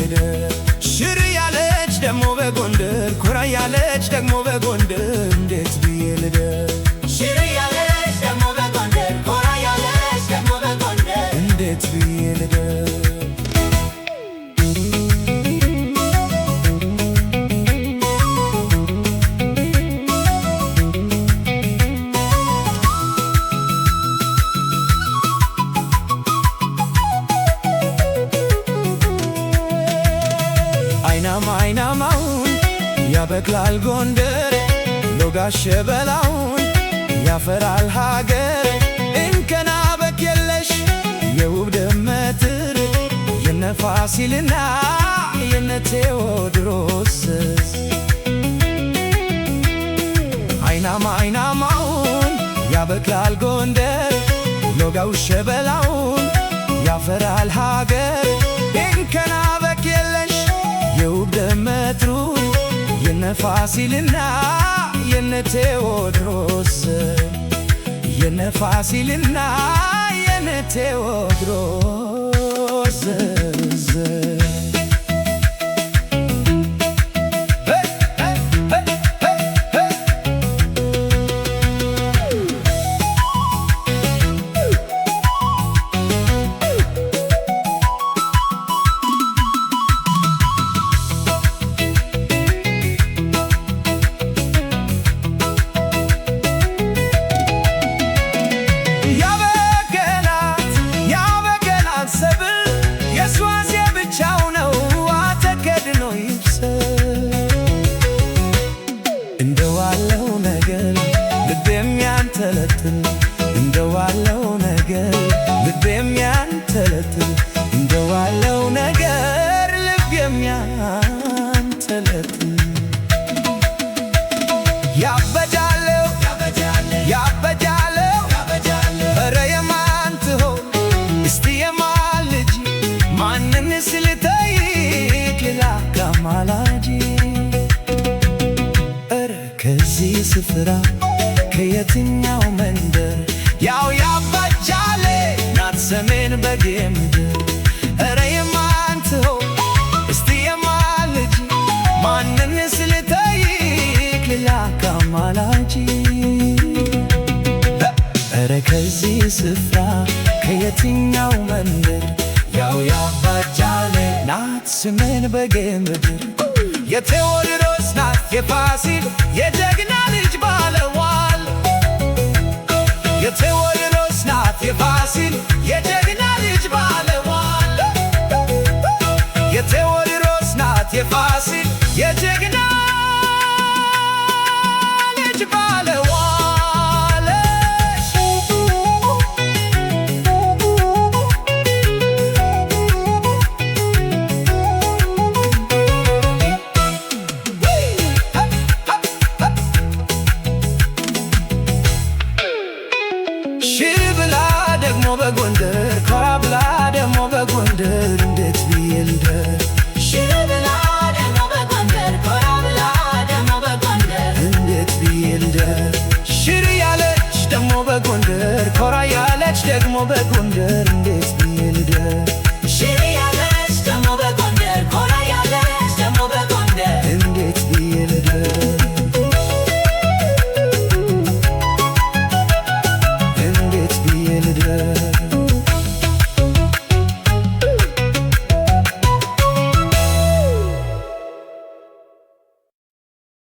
ልደር ሽር ያለች ደሞ በጎንደር ኮራ ያለች ደግሞ በጎንደር እንዴት ብዬ ልደር ሽር ያለች ደሞ በጎንደር ኮራ ያለች ደግሞ በጎንደር እንዴት ብዬ ልደር አይናማውን ያበቅላል ጎንደር ሎጋ ሸበላውን ያፈራል ሀገር እንከና በኬለሽ የውብ ደመትር የነፋሲልና የነቴዎድሮስ አይናማውን ያበቅላል ጎንደር ሎጋው ሸበላውን ያፈራል ሀገር እንከና በኬለሽ የውብ ደመትሩን የነፋሲልና የነቴዎድሮስ የነፋሲልና የነቴዎድሮስ እንደዋለው ነገር ልቤም ያንተለትል እንደዋለው ነገር ልቤም ያንተለትል እንደዋለው ነገር ልቤም ያንተለትል ያበጃለው ያበጃለው ኧረ የማን ትሆን እስቲ የማን ልጅ ማንንስ ልጠይቅ ልላክ አማላጅ ከዚህ ስፍራ ከየትኛው መንደር ያው ያበጃሌ ናት ሰሜን በጌ ምድር ኧረ የማን ትሆን እስቲ የማን ልጅ ማንንስ ልጠይቅ ልላክ አማላጅ ኧረ ከዚህ ስፍራ ከየትኛው መንደር ያው ያበጃሌ ናት ሰሜን በጌ ምድር የቴዎድሮስ ናት የፋሲል የጀግና ልጅ ባለዋል የቴዎድሮስ ናት የፋሲል የጀግና ልጅ ባለዋል የቴዎድሮስ ናት የፋሲል የጀግና ልጅ ባለዋል ሽር ብላ ደግሞ በጎንደር ኮራ ብላ ደግሞ በጎንደር እንዴት ብዬ ልደር ሽር ብላ ደግሞ በጎንደር ኮራ ብላ ደግሞ በጎንደር እንዴት ብዬ ልደር ሽር ያለች ደግሞ በጎንደር ኮራ ያለች ደግሞ በጎንደር እንዴት ብዬ ልደር